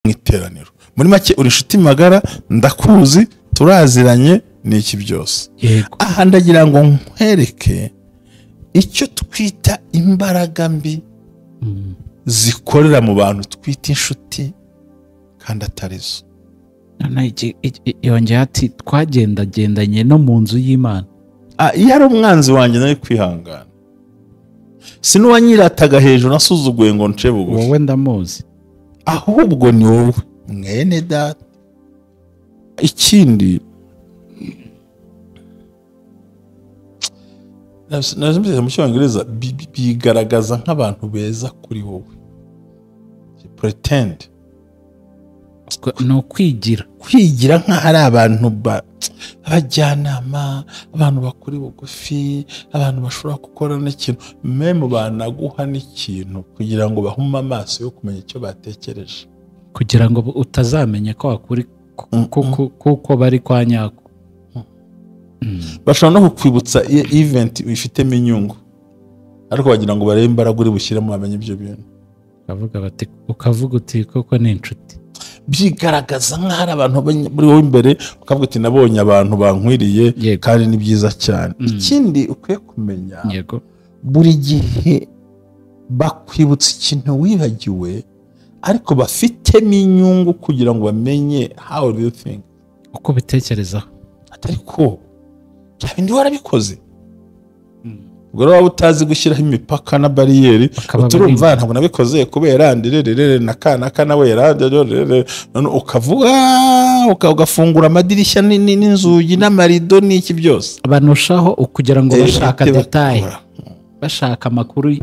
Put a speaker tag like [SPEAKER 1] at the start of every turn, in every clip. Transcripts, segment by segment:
[SPEAKER 1] mwiteraniro. Muri make uri inshuti magara, ndakuzi, turaziranye n'iki byose. Aha ndagira ngo nkwereke icyo twita imbaraga mbi zikorera mu bantu twita inshuti kandi atarizo.
[SPEAKER 2] Yongeye ati twagendagendanye no mu nzu y'Imana.
[SPEAKER 1] Iyo ari umwanzi wanjye nari kwihangana, sinuwanyirataga hejuru nasuzuguye ngo nce bugufi.
[SPEAKER 2] Wowe ndamuzi,
[SPEAKER 1] ahubwo ni wowe mwene data. Ikindi nazimbize mu Cyongereza bigaragaza nk'abantu beza kuri wowe. Pretend
[SPEAKER 2] no kwigira
[SPEAKER 1] nk'aho ari abantu abajyanama, abantu bakuri bugufi, abantu bashobora gukora n'ikintu, meme banaguha n'ikintu kugira ngo bahume amaso yo kumenya icyo batekereje,
[SPEAKER 2] kugira ngo utazamenya ko wakuri kuko bari kwa nyako.
[SPEAKER 1] Bashobora no kukwibutsa event bifitemo inyungu, ariko bagira ngo barebe imbaraga uri bushyiremo bamenye ibyo bintu.
[SPEAKER 2] Ukavuga uti koko ni inshuti.
[SPEAKER 1] Byigaragaza nk'ahari abantu muri wowe imbere, ukavuga uti nabonye abantu bankwiriye kandi ni byiza cyane. Ikindi ukwiye kumenya, buri gihe bakwibutsa ikintu wibagiwe, ariko bafitemo inyungu kugira ngo bamenye how do you think,
[SPEAKER 2] uko bitekerezaho.
[SPEAKER 1] Atari ko cyabindi warabikoze. Ubwo waba utazi gushyiraho imipaka na bariyeri, uturumva ntabwo nabikoze kubera ndirerere nakana nawe yarandere, none ukavuga ukagafungura amadirishya n'inzugi n'amarido n'iki byose.
[SPEAKER 2] Abanushaho ukugira ngo bashaka detail, bashaka amakuru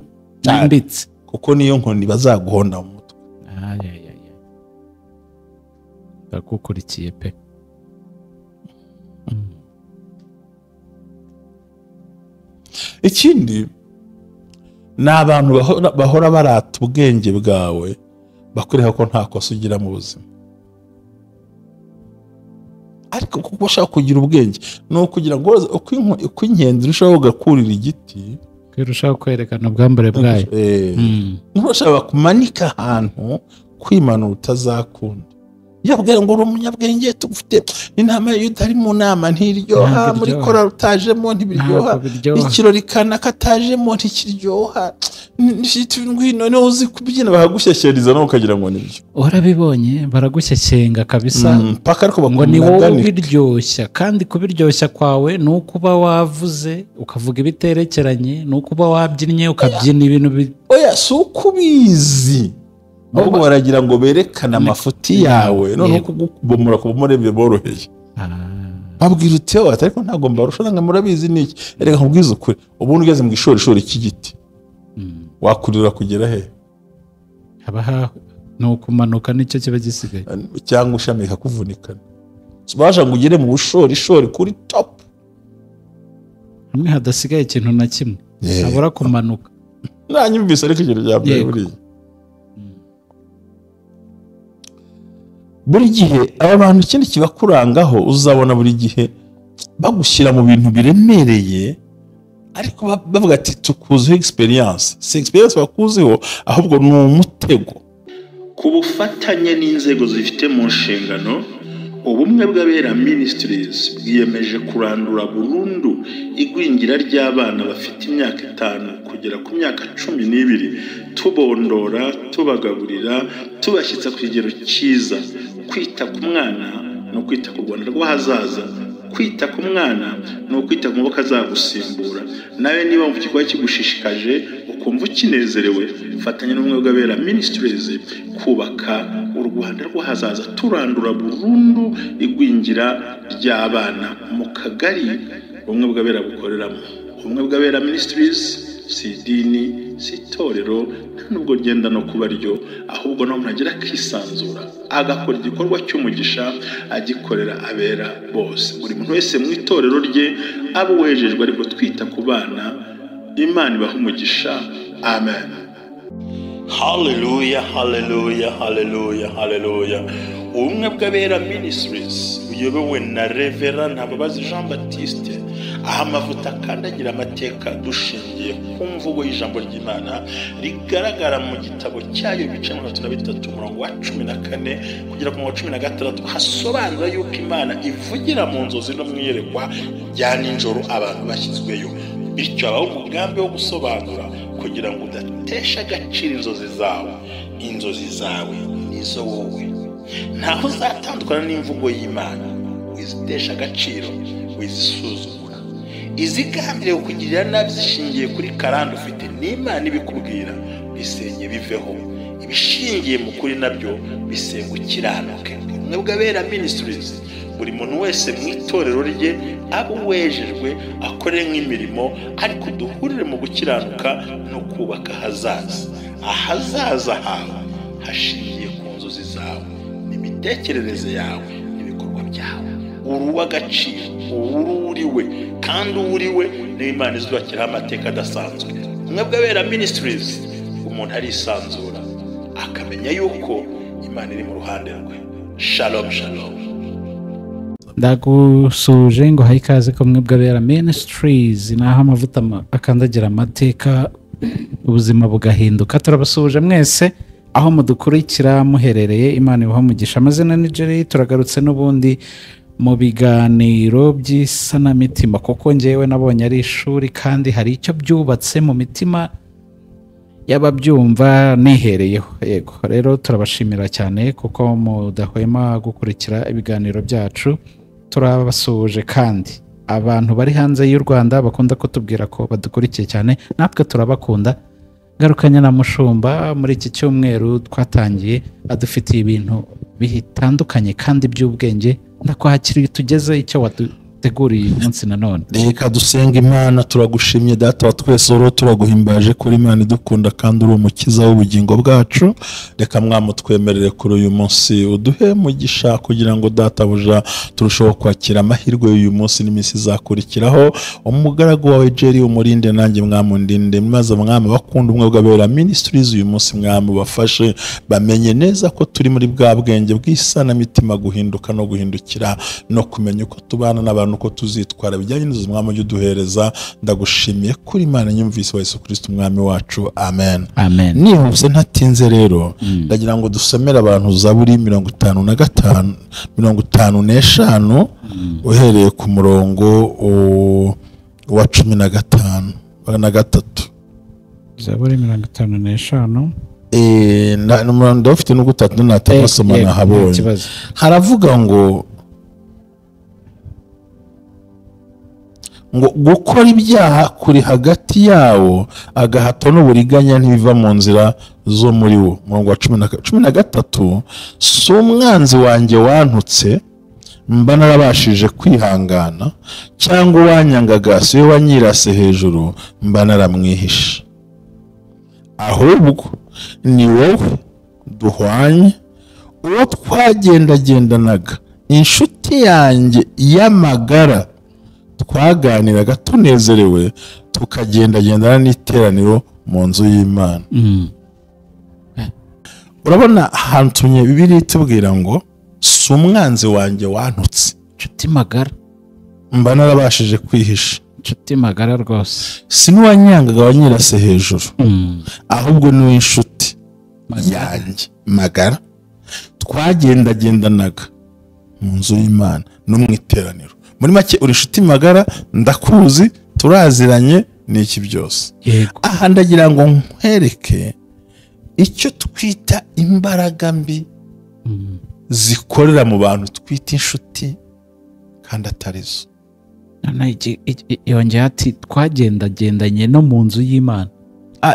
[SPEAKER 2] yimbitse,
[SPEAKER 1] kuko niyo nkoni bazaguhonda mu mutwe.
[SPEAKER 2] Bakukurikiye pe.
[SPEAKER 1] Ikindi ni abantu bahora barata ubwenge bwawe, bakureka ko nta kosa ugira mu buzima. Ariko kuko bashaka kugira ubwenge ni ukugira ngo uko inkende irushaho gukurira igiti,
[SPEAKER 2] irushaho kwerekana ubwambure bwayo.
[SPEAKER 1] Ntibashaka kumanika ahantu kwimanura utazakunda. Yabwira ngo uri umunyabwenge, tugufite inama y'utari mu nama ntiryoha, muri kora utajemo ntibiryoha, ikirori kana katajemo ntikiryoha, none uzi kubyina bahagushyeshyeriza no ukagira ngo nibyo.
[SPEAKER 2] Urabibonye baragushyeshyenga kabisa,
[SPEAKER 1] paka ariko
[SPEAKER 2] ngo ni wowe ubiryoshya, kandi kubiryoshya kwawe ni ukuba wavuze ukavuga ibiterekeranye, ni ukuba wabyinnye ukabyina ibintu
[SPEAKER 1] oya si ukubizi, ahubwo baragira ngo berekane amafuti yawe, none kugubomora kubomore biboroheye. Babwira uti wowe ariko ntago mbarusha ngo murabizi niki, erega nkubwiza ukuri, ubundi ugeze mu gishorishori cy'igiti wakurira kugera he?
[SPEAKER 2] Habaha no kumanuka nicyo kiba gisigaye,
[SPEAKER 1] cyangwa ushamika kuvunikana. Baje ngo ugere mu bushorishori kuri top,
[SPEAKER 2] hamwe hadasigaye ikintu na kimwe, abura kumanuka.
[SPEAKER 1] Nanyumvise ariko ikintu cyabyaye buriya. Buri gihe aba bantu ikindi kibakurangaho, uzabona buri gihe bagushyira mu bintu biremereye, ariko bavuga ati tukuziho experience. Si experience bakuziho, ahubwo ni umutego. Ku bufatanye n'inzego zifite mu nshingano, ubumwe bw'abera Ministries bwiyemeje kurandura burundu igwingira ry'abana bafite imyaka 5 kugera ku myaka 12, tubondora, tubagaburira, tubashyitsa ku kigero cyiza. Kwita ku mwana no kwita ku Rwanda rw'ahazaza, kwita ku mwana no kwita ku maboko azagusimbura. Nawe niba mu kigo kigushishikaje ukumva ukinezerewe, fatanya n'ubumwe bw'abera Ministries kubaka u Rwanda rw'ahazaza, turandura burundu igwingira ry'abana mu kagari ubumwe bw'abera bukoreramo. Ubumwe bw'abera Ministries si idini, si itorero, nubwo genda no kuba ryo, ahubwo no muragira kwisanzura agakora igikorwa cy'umugisha agikorera abera bose. Buri muntu wese mu itorero rye abo wejejwe, ariko twita ku bana, Imana ibaha umugisha. Amen. Hallelujah, hallelujah, hallelujah, hallelujah. Ubumwe bw'abera Ministries buyobowe na Reverend Hababazi Jean Baptiste aha amavuta akandagira amateka dushingiye ku mvugo y'ijambo ry'Imana rigaragara mu gitabo cyayo ibice 33 umurongo wa 14 kugera ku 16 hasobanura yuko Imana ivugira mu nzozi no mwiyerekwa rya nijoro abantu bashyizweyo, bityo abaho umugambi wo gusobanura kugira ngo udatesha agaciro inzozi zawe nizo wowe. Ntaho uzatandukana n'imvugo y'Imana, wizitesha agaciro, wizisuzugura, izigambiriye kukugirira nabi zishingiye kuri karande ufite n'Imana ibikubwira, bisenye biveho. Ibishingiye mu kuri nabyo bisenga ukiranuke. Mwebwe abera ministries, buri muntu wese mu itorero rye abo wejejwe akore nk'imirimo, ariko duhurire mu gukiranuka no kubaka ahazaza hawe hashingiye ku nzozi zawe n'imitekerereze yawe n'ibikorwa byawe. Uruwa agaciro, uriwe, kandi uriwe n'Imana izubakiraho amateka adasanzwe. Mwebwe abera ministries, umuntu arisanzura akamenya yuko Imana iri mu ruhande rwe. Shalom shalom.
[SPEAKER 2] Ndagusuje ngo haye ikaze ko mwebwe abera ministries, naho amavuta akandagira amateka ubuzima bugahinduka. Turabasuje mwese aho mudukurikira muherereye, Imana ibahe umugisha. Amazina ni Jerry, turagarutse n'ubundi mu biganiro by'isanamitima, kuko njyewe nabonye ari ishuri kandi hari icyo byubatse mu mitima y'ababyumva nihereyeho. Yego rero turabashimira cyane kuko mudahwema gukurikira ibiganiro byacu. Turabasuje kandi abantu bari hanze y'u Rwanda bakunda kutubwira ko badukurikiye cyane, natwe turabakunda. Garukanya na Mushumba muri iki cyumweru twatangiye adufitiye ibintu bitandukanye kandi by'ubwenge. Ndakwakiriye tugeze icyo waduteguriye umunsi nanone.
[SPEAKER 1] Reka dusenga. Imana turagushimye data wa twese, oro turaguhimbaje kuri Imana idukunda kandi uri umukiza w'ubugingo bwacu. Reka mwamutwemerere kuri uyu munsi uduhe mugisha kugira ngo data buja turushaho kwakira amahirwe y'uyu munsi n'iminsi izakurikiraho. Umugaragu wawe Jerry umurinde nanjye mwamundinde, maze mwami bakunda umwe bw'abera ministries uyu munsi mwami bafashe bamenye neza ko turi muri bwa bwenge bw'isanamitima guhinduka no guhindukira no kumenya uko tubana n'abantu uko tuzitwara bijyanye n'uzo mwami ujye uduhereza. Ndagushimiye kuri Imana nyumvise wa Yesu Kristo umwami wacu. Amen.
[SPEAKER 2] Amen.
[SPEAKER 1] Nihuse ntatinze rero ndagira ngo dusomere abantu Zaburi 55 uhereye ku murongo wa 15
[SPEAKER 2] Zaburi 55
[SPEAKER 1] ndafite n'ugutatu natasoma nahabonye. Haravuga ngo gukora ibyaha kuri hagati yawo, agahato n'uburiganya ntibiva mu nzira zo muri wo. Murongo wa 13 si umwanzi wanjye wantutse mba narabashije kwihangana, cyangwa uwanyangaga si we wanyirase hejuru mba naramwihisha. Ahubwo ni wowe duhwanye, uwo twagendagendanaga, inshuti yanjye y'amagara, twaganiraga tunezerewe, tukagendagendana n'iteraniro mu nzu y'Imana. Urabona ahantu Bibiliya itubwira ngo si umwanzi wanjye wantutse,
[SPEAKER 2] inshuti magara
[SPEAKER 1] mba narabashije kwihisha.
[SPEAKER 2] inshuti magara rwose,
[SPEAKER 1] si n'uwanyangaga wanyirase hejuru, ahubwo ni inshuti yanjye magara, twagendagendanaga mu nzu y'Imana no mu iteraniro. Muri make uri inshuti magara, ndakuzi, turaziranye n'iki byose. Aha ndagira ngo nkwereke icyo twita imbaraga mbi zikorera mu bantu twita inshuti kandi atarizo.
[SPEAKER 2] Yongeye ati twagendagendanye no mu nzu y'Imana.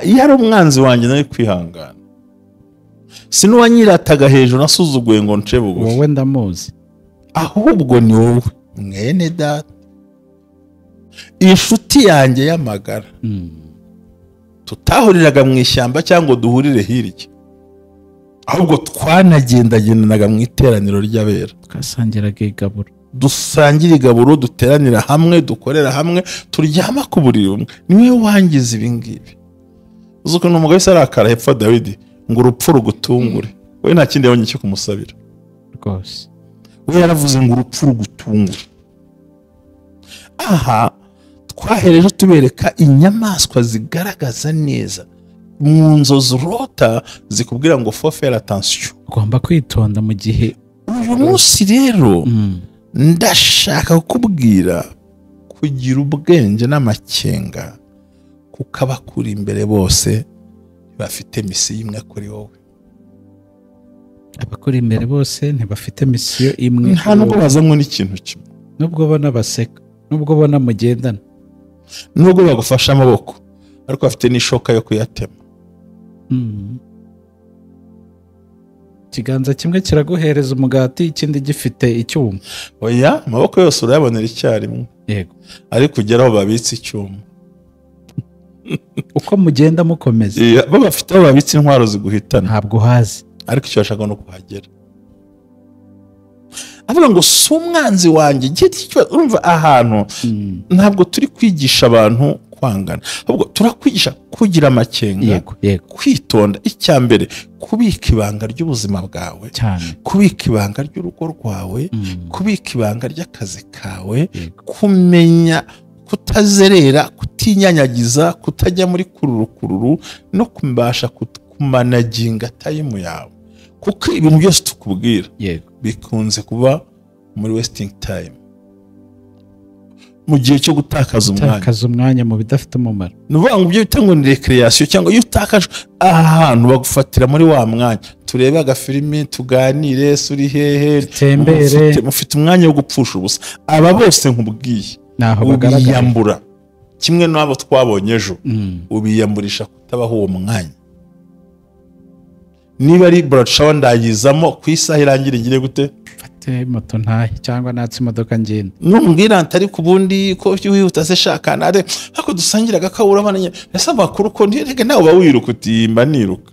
[SPEAKER 1] Iyo ari umwanzi wanjye nari kwihangana, si n'uwanyirataga hejuru nasuzuguye ngo nce bugufi.
[SPEAKER 2] Wowe ndamuzi,
[SPEAKER 1] ahubwo ni wowe mwene data, inshuti yanjye y'amagara. Tutahuriraga mu ishyamba cyangwa duhurire hirya, ahubwo twanagendagendanaga mu iteraniro ry'abera,
[SPEAKER 2] twasangiraga igaburo,
[SPEAKER 1] dusangira igaburo, duteranira hamwe, dukorera hamwe, turyama ku buriri bumwe. Niwe wangize ibi ngibi. Uzuko n'umugabo wese arakara hepfo Dawidi ngo urupfu rugutungure, we nta kindi yabonye cyo kumusabira
[SPEAKER 2] rwose.
[SPEAKER 1] We yaravuze ngo urupfu rugutungure. Aha twahereje tubereka inyamaswa zigaragaza neza mu nzozi urota zikubwira ngo faut faire attention,
[SPEAKER 2] ugomba kwitonda mu gihe.
[SPEAKER 1] uyu munsi rero ndashaka kukubwira kugira ubwenge n'amakenga, kuko abakuri imbere bose bafite misiyo imwe kuri wowe.
[SPEAKER 2] Abakuri imbere bose ntibafite misiyo imwe,
[SPEAKER 1] nta nubwo bazanywe n'ikintu kimwe,
[SPEAKER 2] nubwo ubona baseka, nubwo ubona mugendana,
[SPEAKER 1] nubwo bagufasha amaboko, ariko bafite n'ishoka yo kuyatema.
[SPEAKER 2] ikiganza kimwe kiraguhereza umugati, ikindi gifite icyuma.
[SPEAKER 1] Oya, amaboko yose urayabonera icyarimwe,
[SPEAKER 2] Yego,
[SPEAKER 1] ariko ugera aho babitse icyuma.
[SPEAKER 2] uko mugenda mukomeza
[SPEAKER 1] bo bafite aho babitse intwaro ziguhitana,
[SPEAKER 2] ntabwo uhazi,
[SPEAKER 1] ariko icyo bashaka no kuhagera. avuga ngo si umwanzi wanjye, urumva ahantu ntabwo turi kwigisha abantu kwangana, ahubwo turakwigisha kugira amakenga, kwitonda. icya mbere, kubika ibanga ry'ubuzima bwawe, kubika ibanga ry'urugo rwawe, kubika ibanga ry'akazi kawe, kumenya kutazerera, kutinyanyagiza, kutajya muri kururu no kubasha kumanaginga tayimu yawe, kuko ibintu byose tukubwira bikunze kuba muri wasting time, mu gihe cyo gutakaza
[SPEAKER 2] umwanya mu bidafite umumaro.
[SPEAKER 1] ni ukuvuga ngo ibyo bita ngo ni recreation, cyangwa iyo utakaje ahantu bagufatira muri wa mwanya, turebe agafilimi, tuganire, suri hehe,
[SPEAKER 2] dutembere,
[SPEAKER 1] mufite umwanya wo gupfusha ubusa. aba bose nkubwiye ubiyambura kimwe n'abo twabonye ejo, ubiyamburisha kutabaho uwo mwanya. niba ari broadshow ndayizamo ku isaha irangira ingire gute,
[SPEAKER 2] mfate moto ntahe cyangwa natse imodoka ngenda,
[SPEAKER 1] numbwira ntari ku bundi ko wihuta se shaka nare, ariko dusangira agakawura bananye ese amakuru ko ndirege nawe uba wiruka utimba niruka,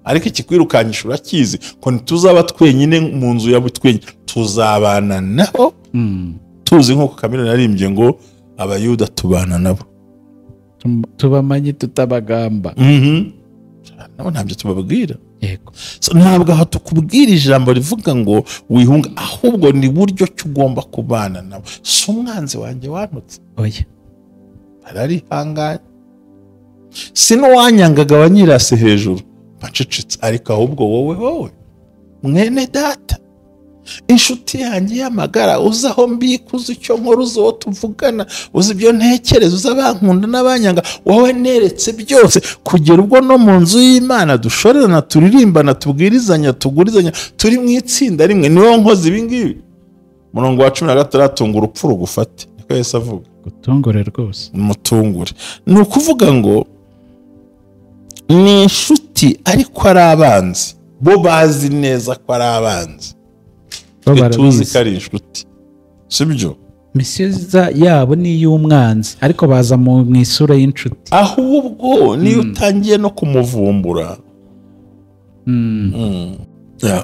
[SPEAKER 1] ariko ikikwirukanyisha urakizi ko ntituzaba twenyine mu nzu ya butwenye, tuzabana naho. tuzi nk'uko Kamilo narimbye ngo abayuda tubana nabo,
[SPEAKER 2] tubamanye tutabagamba.
[SPEAKER 1] nabo ntabyo tubabwira. ntabwo aho tukubwira ijambo rivuga ngo wihunga, ahubwo ni buryo ki ugomba kubana nabo. si umwanzi wanjye wanutse, ararihanganye, si n'uwanyangaga wanyirase hejuru bacecetse, ariko ahubwo wowe mwene data, inshuti yanjye y'amagara, uzi aho mbika, uzi icyo nkora, uzi uwo tuvugana, uzi ibyo ntekereza, uzi abankunda n'abanyanga, wowe neretse byose, kugera ubwo no mu nzu y'Imana dushorerana, turirimbana, tubwirizanya, tugurizanya, turi mu itsinda rimwe. niwo nkozi ibi ngibi. murongo wa 16 ngo urupfu rugufate, niko Yesu avuga,
[SPEAKER 2] gutungure rwose,
[SPEAKER 1] mutungure. ni ukuvuga ngo ni inshuti ariko ari abanzi, bo bazi neza ko ari abanzi, tuzi ko ari inshuti, sibyo?
[SPEAKER 2] misiyo yabo ni iy'umwanzi, ariko baza mu isura y'inshuti.
[SPEAKER 1] ahubwo niyo utangiye no kumuvumbura,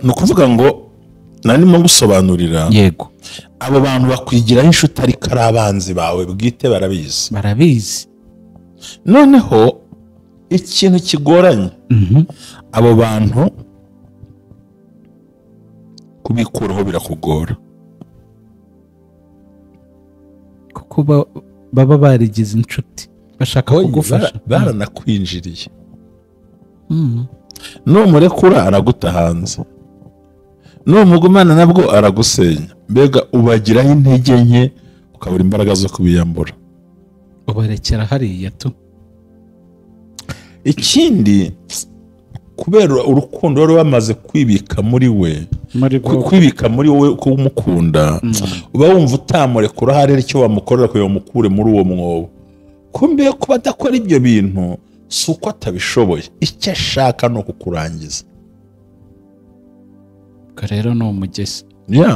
[SPEAKER 1] ni ukuvuga ngo narimo gusobanurira, abo bantu bakwigiraho inshuti ariko ari abanzi bawe bwite, barabizi. noneho ikintu kigoranye, abo bantu kubikuraho birakugora,
[SPEAKER 2] kuko baba barigize inshuti, bashaka kugufasha,
[SPEAKER 1] baranakwinjiriye. numurekura araguta hanze, numugumana nabwo aragusenya. mbega ubagiraho intege nke, ukabura imbaraga zo kubiyambura,
[SPEAKER 2] ubarekera hariya tu.
[SPEAKER 1] ikindi, kubera urukundo wari wamaze kwibika muri we, kwibika muri wowe kumukunda, uba wumva utamurekura, hari icyo wamukorera kugira ngo umukure muri uwo mwobo. kumbe kuba adakora ibyo bintu si uko atabishoboye, icyo ashaka ni ukukurangiza.
[SPEAKER 2] rero ni umugezi,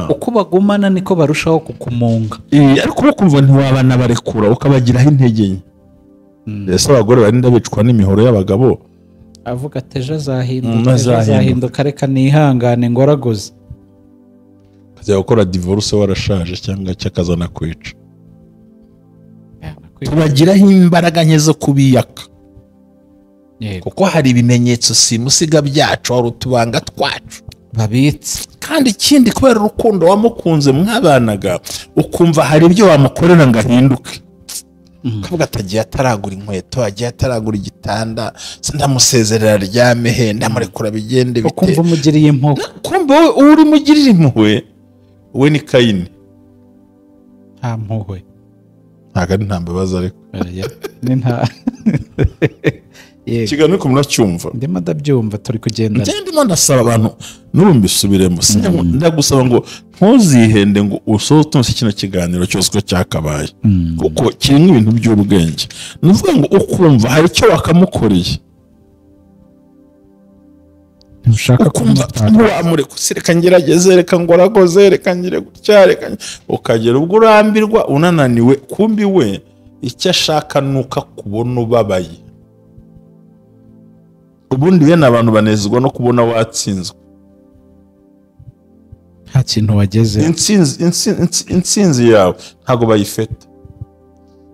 [SPEAKER 2] uko bagumana niko barushaho kukumunga.
[SPEAKER 1] ariko ukumva ntiwabana barekura, ukabagiraho intege nke. ese abagore barinda bicwa n'imihoro y'abagabo,
[SPEAKER 2] avuga ati ejo azahinduka, reka nihangane ngoragoze,
[SPEAKER 1] akajya gukora divorce warashaje, cyangwa cyakazana kwica. tubagiraho imbaraga nke zo kubiyaka, kuko hari ibimenyetso simusiga byacu, hari utubanga twacu
[SPEAKER 2] babitse.
[SPEAKER 1] kandi ikindi, kubera urukundo wamukunze mwabanaga, ukumva hari ibyo wamukorera ngo ahinduke, kavuga atagiye ataragura inkweto, agiye ataragura igitanda, ndamusezerera ryame he, ndamurekura bigende bite.
[SPEAKER 2] Ukumva umugiriye impuhwe.
[SPEAKER 1] Kumbe wowe uri mugirira impuhwe, we ni Kayini.
[SPEAKER 2] Nta mpuhwe.
[SPEAKER 1] Ntago ari nta mbabazi ariko.
[SPEAKER 2] Ni nta.
[SPEAKER 1] Ikiganiro ko muracyumva.
[SPEAKER 2] Ndimo ndabyumva turi kugendana.
[SPEAKER 1] Ndimo ndasaba abantu nurumbisubiremo. Ndagusaba ngo ntuzihende ngo usohotonse kino kiganiro cyose ko cyakabaye. Kuko kirimo ibintu by'ubwenge. Nuvuga ngo ukumva hari icyo wakamukoreye.
[SPEAKER 2] Ntushaka
[SPEAKER 1] kumva wamure kusireka ngerageze, reka ngoragoze, reka ngire gutya, reka ukagera ubwo urambirwa unananiwe, kumbi we icyo ashaka nuka kubona ubabaye. Ubundi bene abantu banezezwa no kubona watsinzwe.
[SPEAKER 2] Nta kintu wageze.
[SPEAKER 1] Intsinzi yawe ntago bayifeta.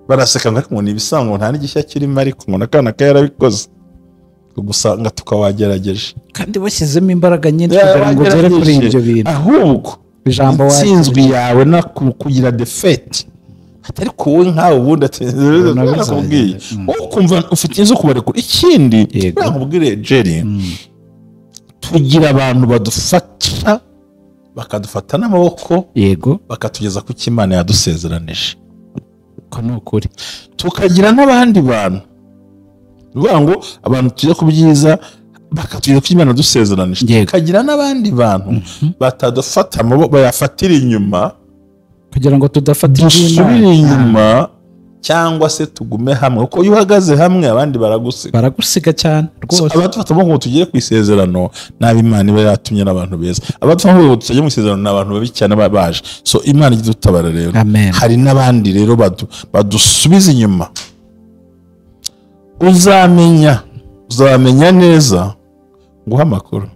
[SPEAKER 1] Baraseka ngo ni ibisango nta n'igishya kirimo, ariko ngo nakana ka yarabikoze. Gusanga tukawagerageje.
[SPEAKER 2] Kandi bashyizemo imbaraga nyinshi kugira ngo ugere kuri ibyo bintu.
[SPEAKER 1] Ahubwo ijambo watsinzwe yawe na kugira defeat. Atari kuwe nkawe ubundi nakubwiye. Ukumva ufite inzo kubarekura. Ikindi nakubwire Jerry, tugira abantu badufata bakadufata n'amaboko,
[SPEAKER 2] yego,
[SPEAKER 1] bakatugeza ku Imana yadusezeranije.
[SPEAKER 2] Ko ni ukuri.
[SPEAKER 1] Tukagira n'abandi bantu ruvuga ngo abantu tujye kubyiza bakatugeza ku Imana yadusezeranije. Tukagira n'abandi bantu batadufata amaboko, bayafatira inyuma
[SPEAKER 2] kugira ngo tudafata
[SPEAKER 1] inyuma cyangwa se tugume hamwe. Kuko iyo uhagaze hamwe abandi
[SPEAKER 2] baragusiga cyane rwose.
[SPEAKER 1] Abadufata ngo tugere ku isezerano nabi, Imana iba yatumye n'abantu beza. Abadufata ngo tujye mu isezerano n'abantu babi cyane baje. So Imana ijye dutabara rero. Hari n'abandi rero badusubiza inyuma. Uzamenya neza nguha amakuru.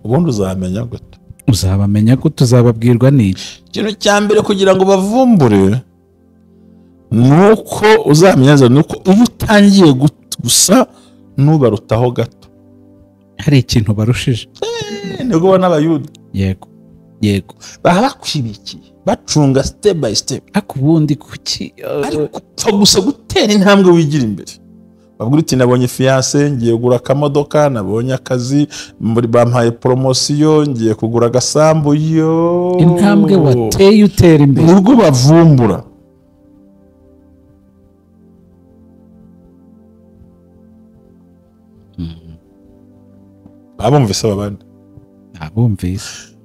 [SPEAKER 1] Ubundi uzamenya gute?
[SPEAKER 2] Uzabamenya gute? Uzababwirwa n'iki?
[SPEAKER 1] Ikintu cya mbere kugira ngo bavumbure nuko uzamenya nuko iyo utangiye gusa nubarutaho gato.
[SPEAKER 2] Hari ikintu barushije.
[SPEAKER 1] Nibwo ubona Abayuda.
[SPEAKER 2] Yego.
[SPEAKER 1] Baba bakwibikiye bacunga step by step.
[SPEAKER 2] Ariko ubundi kuki
[SPEAKER 1] ariko upfa gusa gutera intambwe wigira imbere. Babwira uti nabonye fiance, ngiye kugura akamodoka, nabonye akazi, muri bampaye promotion, ngiye kugura agasambu.
[SPEAKER 2] Intambwe wateye utera imbere.
[SPEAKER 1] Nubwo bavumbura. Abumvise abandi.
[SPEAKER 2] Abumvise.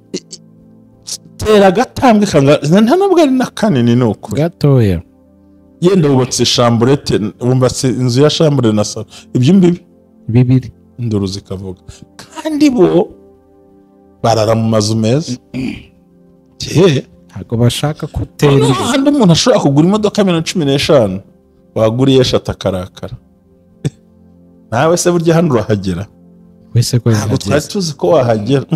[SPEAKER 1] Tera gatambwe kanga nta nubwo ari na kanini nuko.
[SPEAKER 2] Gatoya.
[SPEAKER 1] Yenda wubatse chambrette, wumbatse inzu ya chambre na salo. Ibyo
[SPEAKER 2] bibiri
[SPEAKER 1] induru zikavuga. Kandi bo barara mu mazu meza.
[SPEAKER 2] Ntago bashaka kutera.
[SPEAKER 1] Handi umuntu ashobora kugura imodoka 15 waguriye atakarakara. Nawe se burya hano urahagera.
[SPEAKER 2] Wese ko
[SPEAKER 1] yahagera. Tuzi ko wahagera.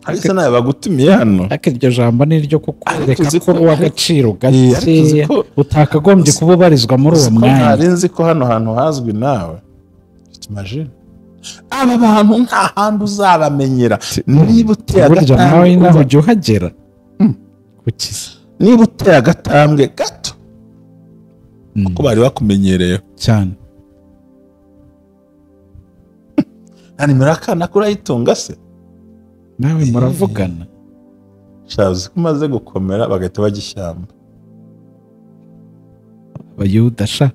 [SPEAKER 1] Ariko nawe bagutumiye hano.
[SPEAKER 2] Ariko iryo jambo ni ryo kukureka ko w'agaciro gake utakagombye kuba barizwa muri uwo mwanya.
[SPEAKER 1] Nari nzi ko hano hantu hazwi nawe. Imagine. Aba bantu nta hantu uzabamenyera. Niba uteye
[SPEAKER 2] agatambwe nawe naho ujye uhagera. Kukiza.
[SPEAKER 1] Niba uteye agatambwe gato. Kuko bari bakumenyereye
[SPEAKER 2] cyane.
[SPEAKER 1] Ani murakana kurayitunga se?
[SPEAKER 2] Nawe muravugana.
[SPEAKER 1] Shazi kumaze gukomera bagahita bagishyamba.
[SPEAKER 2] Abayuda sha.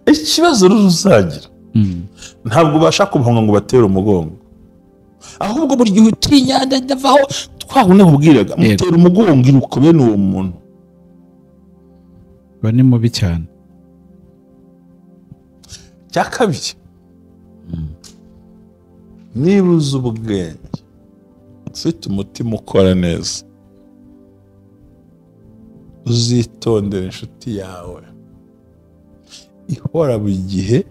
[SPEAKER 1] Ikibazo ruzagira. Ntabwo bashaka kubahonga ngo batere umugongo. Ahubwo buri gihe utinya ndavaho twabone kubwiraga mutera umugongo iruko bene uwo muntu.
[SPEAKER 2] Bani mubi cyane.
[SPEAKER 1] Cyakabiri. Niba uzi ubwenge ufite umutima ukora neza, uzitondera inshuti yawe ihora buri gihe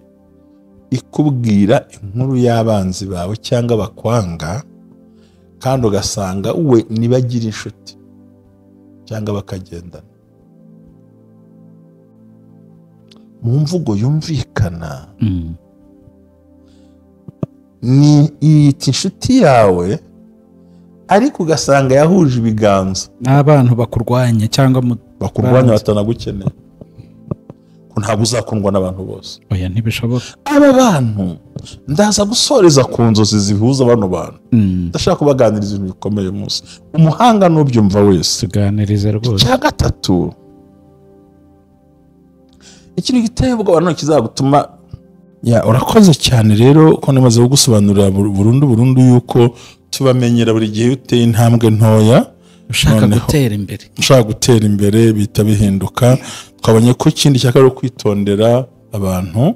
[SPEAKER 1] ikubwira inkuru y'abanzi bawe cyangwa bakwanga, kandi ugasanga we nibagira inshuti cyangwa bakagendana mu mvugo yumvikana. ni iyita inshuti yawe ariko ugasanga yahuje ibiganza
[SPEAKER 2] n'abantu bakurwanya cyangwa
[SPEAKER 1] bakurwanya batanagukeneye ko ntabwo uzakundwa n'abantu bose.
[SPEAKER 2] Oya ntibishoboka.
[SPEAKER 1] Aba bantu ndaza gusoreza ku nzozi zihuza bano bantu. Ndashaka kubaganiriza ibintu bikomeye munsi. Umuhanga n'ubyumva wese.
[SPEAKER 2] Tuganirize rwose.
[SPEAKER 1] Icya gatatu, ikintu giteye ubwoba no kizagutuma urakoze cyane rero ko namaze kugusobanurira burundu yuko tubamenyera buri gihe uteye intambwe ntoya
[SPEAKER 2] ushaka
[SPEAKER 1] gutera imbere bita bihinduka. Twabonye ko ikindi cyaka ari kwitondera abantu,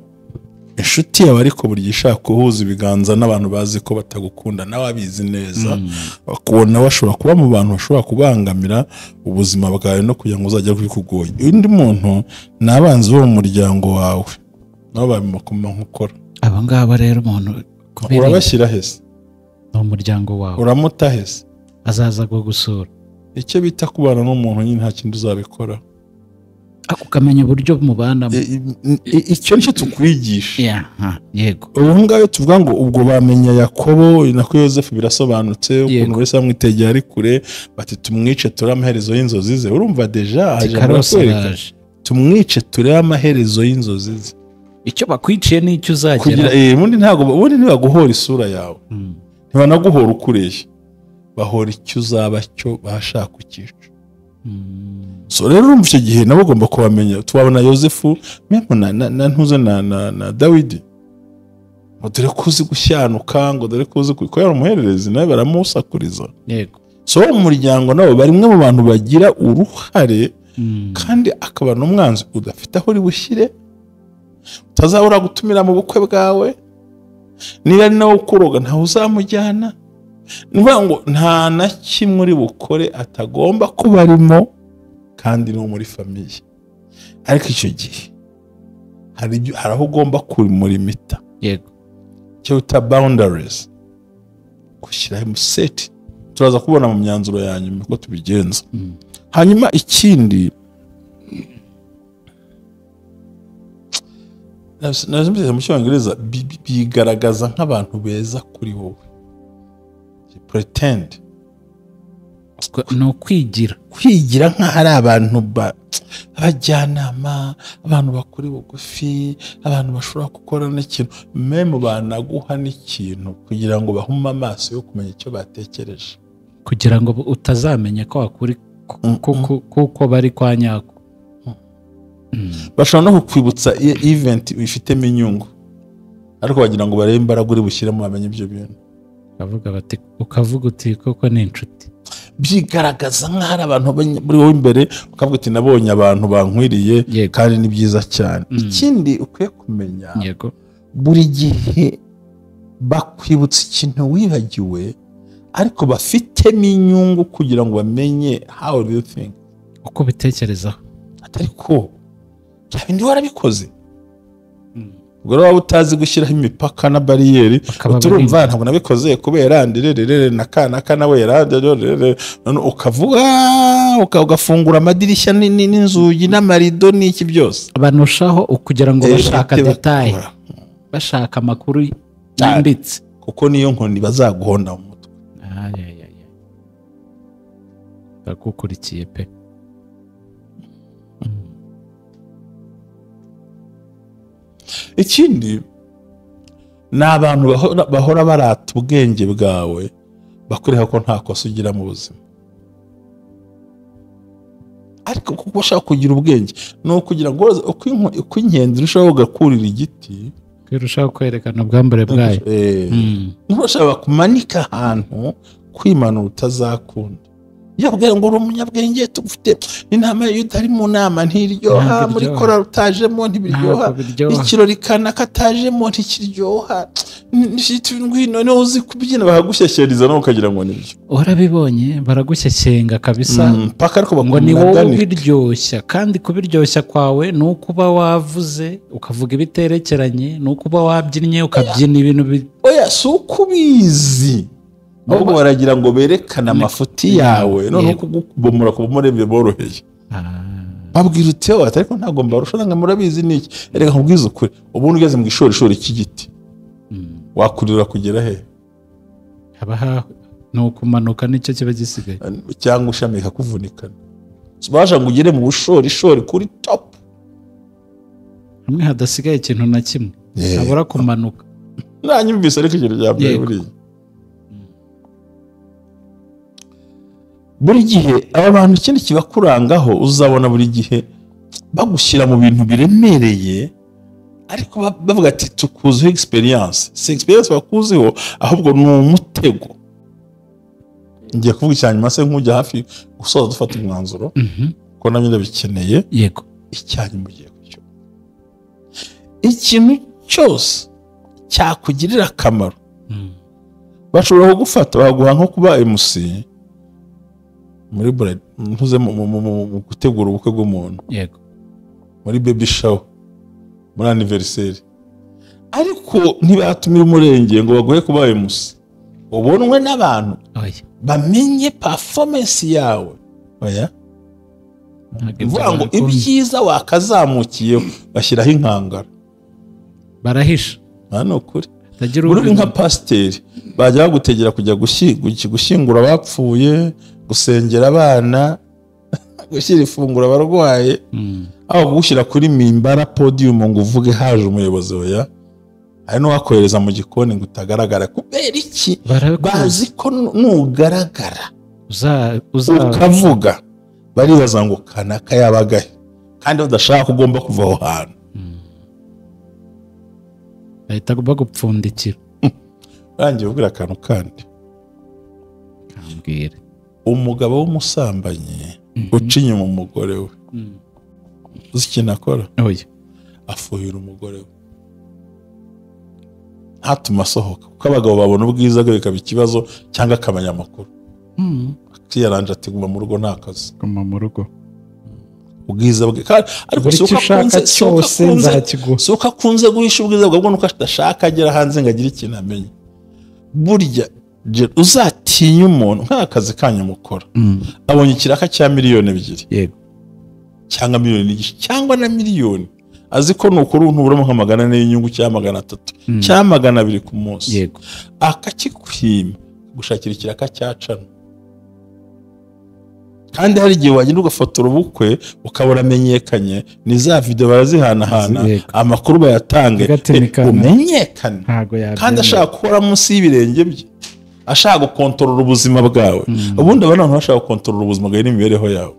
[SPEAKER 1] inshuti yawe ariko buri gihe ishaka kuhuza ibiganza n'abantu bazi ko batagukunda nawe abizi neza, bakubona bashobora kuba mu bantu bashobora kubangamira ubuzima bwawe no kugira ngo uzajya kubikugoye. Undi muntu ni abanzi bo mu muryango wawe nabo babimukoma nkukora.
[SPEAKER 2] Aba ngaba rero umuntu
[SPEAKER 1] urabashyira hese
[SPEAKER 2] mu muryango wawe,
[SPEAKER 1] uramuta hese,
[SPEAKER 2] azaza gusura.
[SPEAKER 1] Icyo bita kubana n'umuntu nyine nta kindi uzabikora,
[SPEAKER 2] ukamenya uburyo mubanamo.
[SPEAKER 1] Icyo nicyo tukwigisha.
[SPEAKER 2] Yego.
[SPEAKER 1] Ubu ngaho tuvuga ngo ubwo bamenya Yakobo nako Yozefu birasobanutse ukuntu wese amwitegeye ari kure, bati tumwice ture amaherezo y'inzozi ze. Urumva deja haje barakwereka tumwice ture amaherezo y'inzozi ze.
[SPEAKER 2] Icyo bakwiciye n'icyo uzagera.
[SPEAKER 1] Ubundi ntibaguhora isura yawe, ntibanaguhora ukureye, bahora icyo uzaba cyo bashaka ukica. So rero urumva icyo gihe nabo ugomba kubamenya. Tubabona Yozefu na ntuze na Dawidi, ngo dore ko uzi gushyanuka, ngo dore ko uzi ko yari umuhererezi nawe baramusakuriza.
[SPEAKER 2] Yego.
[SPEAKER 1] So mu muryango nabo bari mwe mu bantu bagira uruhare, kandi akaba n'umwanzi udafite aho uri bushyire, utazabura gutumira mu bukwe bwawe, niba ari nawe ukuroga ntawe uzamujyana. Nivuga ngo nta na kimwe uri bukore atagomba kuba arimo, kandi no muri famiye. Ariko icyo gihe hari aho ugomba kurimurimita.
[SPEAKER 2] Yego.
[SPEAKER 1] Cyo uta boundaries, gushyiraho set. Turaza kubona mu myanzuro ya nyuma ko tubigenza. Hanyuma ikindi nazimbize mu Cyongereza bigaragaza nk'abantu beza kuri wowe. Pretend
[SPEAKER 2] no kwigira
[SPEAKER 1] nk'ahari abantu abajyanama, abantu bakuri bugufi, abantu bashobora gukora n'ikintu meme banaguha n'ikintu kugira ngo bahume amaso yo kumenya icyo batekereje,
[SPEAKER 2] kugira ngo utazamenya ko wakuri kuko bari kwa nyako.
[SPEAKER 1] Bashobora no kukwibutsa event bifitemo inyungu, ariko bagira ngo barebe imbaraga uri bushyiremo bamenye ibyo bintu.
[SPEAKER 2] Ukavuga uti koko ni inshuti.
[SPEAKER 1] Byigaragaza nk'ahari abantu buri wowe imbere, ukavuga uti nabonye abantu bankwiriye kandi ni byiza cyane. Ikindi ukwiye kumenya, buri gihe bakwibutsa ikintu wibagiwe, ariko bafitemo inyungu kugira ngo bamenye how do you think,
[SPEAKER 2] uko bitekerezaho.
[SPEAKER 1] Atari ko ndi warabikoze. Ubwo waba utazi gushyiraho imipaka na bariyeri, uturumva ntabwo nabikoze kubera ndirerere naka nawe yarandere, none ukavuga ugafungura amadirishya n'inzugi n'amarido n'iki byose.
[SPEAKER 2] Abanushaho ukugira ngo bashaka detail, bashaka amakuru yimbitse,
[SPEAKER 1] kuko niyo nkoni bazaguhonda mu mutwe.
[SPEAKER 2] Ndakukurikiye pe.
[SPEAKER 1] Ikindi ni abantu bahora barata ubwenge bwawe, bakwereka ko nta kosa ugira mu buzima, ariko kuko bashaka kugira ubwenge ni ukugira ngo uko inkende irushaho gukurira igiti,
[SPEAKER 2] irushaho kwerekana ubwambure bwayo.
[SPEAKER 1] Ntibashaka kumanika ahantu kwimanura utazakunda. Yabwira ngo uri umunyabwenge, tugufite inama y'utari mu nama ntiryoha, muri kora utajemo ntibiryoha, ikirori kana katajemo ntikiryoha, none uzi kubyina bahagushyeshyeriza no ukagira ngo nibyo.
[SPEAKER 2] Urabibonye baragushyeshyenga kabisa,
[SPEAKER 1] paka ariko
[SPEAKER 2] ngo ni wowe ubiryoshya, kandi kubiryoshya kwawe ni ukuba wavuze ukavuga ibiterekeranye, ni ukuba wabyinnye ukabyina ibintu
[SPEAKER 1] oya si ukubizi, ahubwo baragira ngo berekane amafuti yawe, none ukubomora kubomore biboroheye. Babwira uti ariko ntabwo mbarusha nanga murabizi niki, erega nkubwiza ukuri, ubundi ugeze mu gishorishori cy'igiti wakurira kugera he?
[SPEAKER 2] ni ukumanuka nicyo kiba gisigaye
[SPEAKER 1] cyangwa ushami kakuvunikana baje ngo ugere mu bushorishori kuri top
[SPEAKER 2] hamwe hadasigaye ikintu na kimwe habura kumanuka
[SPEAKER 1] nanyumvise ariko ikintu cya mbere buri gihe aba bantu ikindi kibakurangaho uzabona buri gihe bagushyira mu bintu biremereye ariko bavuga ati tukuziho experience si experience bakuziho ahubwo ni umutego ngiye kuvuga icyanyuma se nk'ujya hafi gusoza dufata umwanzuro ko nabyo ndabikeneye
[SPEAKER 2] yego
[SPEAKER 1] icyanyuma ugiye kucyo ikintu cyose cyakugirira akamaro bashobora kugufata baguha nko kuba MC muri ntuze mu gutegura ubukwe bw'umuntu
[SPEAKER 2] yego
[SPEAKER 1] muri baby shower muri anniversaire ariko ntibatumira umurenge ngo baguhe kuba MC ubonwe n'abantu bamenye performance yawe oya mvuga ngo ibyiza wakazamukiyeho bashyiraho inkangara
[SPEAKER 2] barahisha
[SPEAKER 1] hano ukuri uri nka pasiteri bajya bagutegera kujya gushyingura abapfuye gusengera abana gushyira ifunguro abarwaye aho gushyira kuri mimbara podium ngo uvuge haje umuyobozi oya hari n'uwakohereza mu gikoni ngo utagaragara kubera iki bazi ko nugaragara ukavuga baribaza ngo kanaka yabagahe kandi badashaka ko ugomba kuva aho hantu
[SPEAKER 2] bahita bagupfundikira
[SPEAKER 1] rangiye ubwira akantu kandi
[SPEAKER 2] kambwire
[SPEAKER 1] umugabo w'umusambanyi uca inyuma umugore we uzi ikintu akora afuhira umugore we ntatuma asohoka kuko abagabo babona ubwiza bwe bikaba ikibazo cyangwa akamenya amakuru akiyaranje ati guma mu rugo nta kazi
[SPEAKER 2] guma mu rugo
[SPEAKER 1] ubwiza bwe ariko si uko akunze guhisha ubwiza bwe nuko adashaka agera hanze ngo agire ikintu amenye burya uzatinya umuntu nk'akazi kanyu mukora abonye ikiraka cya 2 miliyoni
[SPEAKER 2] yego
[SPEAKER 1] cyangwa 1 miliyoni cyangwa na miliyoni azi ko nukuri ntuburamo nka 400 y'inyungu cyangwa 300 cyangwa 200 ku munsi
[SPEAKER 2] yego
[SPEAKER 1] akakikwima gushakira ikiraka cyacana kandi hari igihe wagenda ugafotora ubukwe ukabura amenyekanye ni za video barazihanahana amakuru bayatange umenyekane kandi ashaka gukora munsi y'ibirenge bye ashaka gukontorora ubuzima bwawe ubundi abantu bashaka gukontorora ubuzima bwawe n'imibereho yawe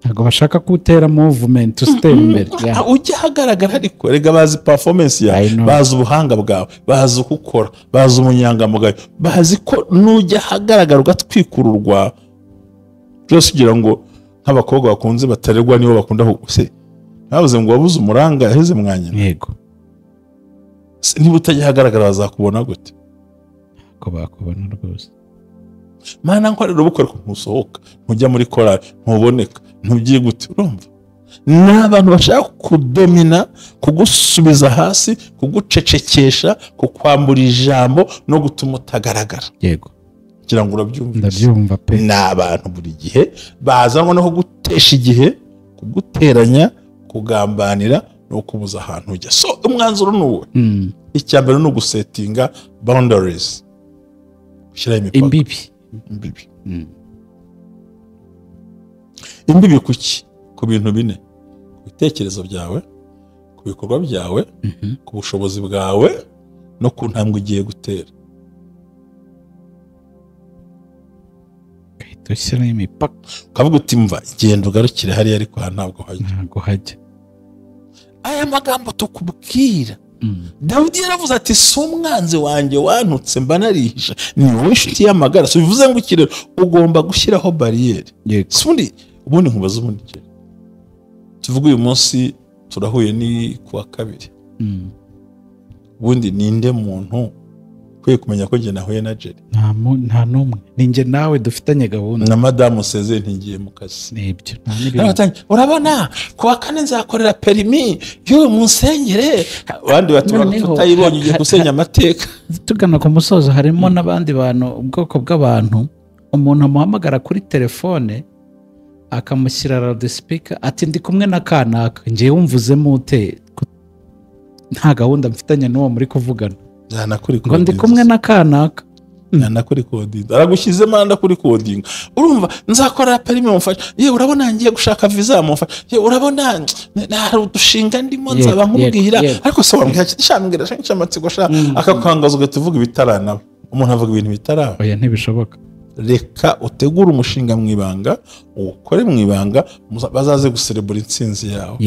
[SPEAKER 2] ntabwo bashaka kutera movement usitera imbere
[SPEAKER 1] ujya hagaragara ariko rega bazi performance yawe bazi ubuhanga bwawe bazi uko ukora bazi umunyangamugayo bazi ko nujya hagaragara ugatwikururwa byose ugira ngo nk'abakobwa bakunze batarerwa nibo bakunda se navuze ngo wabuze umuranga yaheze mwanya
[SPEAKER 2] yego
[SPEAKER 1] niba utajya hagaragara bazakubona gute
[SPEAKER 2] ko bakubona rwose
[SPEAKER 1] mana nkorera ubukwe ko ntusohoka ntujya muri korali ntuboneka ntugiye gute urumva n'abantu bashaka kudomina kugusubiza hasi kugucecekesha kukwambura ijambo no gutuma utagaragara
[SPEAKER 2] yego
[SPEAKER 1] kugira ngo urabyumve
[SPEAKER 2] ndabyumva pe
[SPEAKER 1] n'abantu buri gihe bazanwa no kugutesha igihe kuguteranya kugambanira no kubuza ahantu ujya so umwanzuro nuwe icyambere no gusetinga boundaries gushyira imipaka imbibi kuki ku bintu bine ku bitekerezo byawe ku bikorwa byawe ku bushobozi bwawe no ku ntambwe ugiye gutera
[SPEAKER 2] dushyira imipaka
[SPEAKER 1] ukavuga uti mva genda ugarukire hariya ariko ntabwo
[SPEAKER 2] hajya
[SPEAKER 1] aya magambo tukubwira Dawidi yaravuze ati si umwanzi wanjye wantutse mba narihisha ni wowe nshuti y'amagara so bivuze ngo iki rero ugomba gushyiraho bariyeri ubundi nkubaza ubundi kera tuvuga uyu munsi turahuye ni kuwa kabiri ubundi ninde muntu kwiye kumenya ko njye nahuye na Jerry
[SPEAKER 2] nta numwe ni njye nawe dufitanye gahunda
[SPEAKER 1] na madamu Seze ntigiye mu kazi
[SPEAKER 2] nibyo
[SPEAKER 1] urabona kuwa kane nzakorera perimi yo munsengere abandi batayibonye ugiye gusenya amateka
[SPEAKER 2] tugana ku musozo harimo n'abandi bantu ubwoko bw'abantu umuntu amuhamagara kuri telefone akamushyira loudspeaker ati ndi kumwe na kanaka ngiye wumvuzemo ute nta gahunda mfitanye n'uwo muri kuvugana
[SPEAKER 1] ngo
[SPEAKER 2] ndi kumwe na kanaka
[SPEAKER 1] kuri kodinga aragushyizemo anda kuri kodinga urumva nzakora perime mufasha ye urabona ngiye gushaka visa mufasha ye urabona nari udushinga ndimo nzaba nkubwira ariko so wambwira cyambwira cyamatsiko sha akakangaza ugatuvuga ibitarana umuntu avuga ibintu bitaraba
[SPEAKER 2] oya ntibishoboka
[SPEAKER 1] reka utegura umushinga mwibanga ukore mwibanga bazaze guserebura intsinzi yawe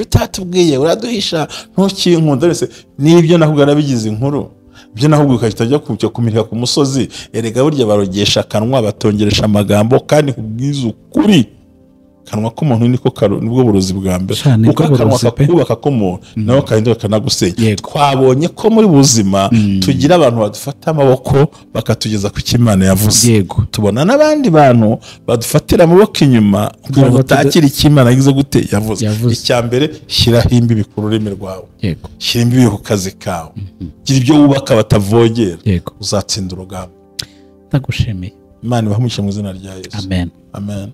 [SPEAKER 1] utatubwiye uraduhisha ntukinkunda wese nibyo nakugara bigize inkuru byo nahubwo ukajya kujya kumirika ku musozi erega burya barogesha kanwa batongeresha amagambo kandi kubwiza ukuri kanwa k'umuntu niko nibwo burozi bwa mbere uko kanwa kakubaka k'umuntu naho kandi bakanagusenya twabonye ko muri buzima tugira abantu badufata amaboko bakatugeza ku kimana yavuze tubona n'abandi bantu badufatira amaboko inyuma kugira ngo utakire ikimana yagize gute yavuze icya mbere shyiraho imbibi ku rurimi rwawe shyira imbibi ku kazi kawe gira ibyo wubaka batavogera uzatsinda urugamba
[SPEAKER 2] ndagushimiye
[SPEAKER 1] Imana ibahe umugisha mu izina rya Yesu
[SPEAKER 2] amen
[SPEAKER 1] amen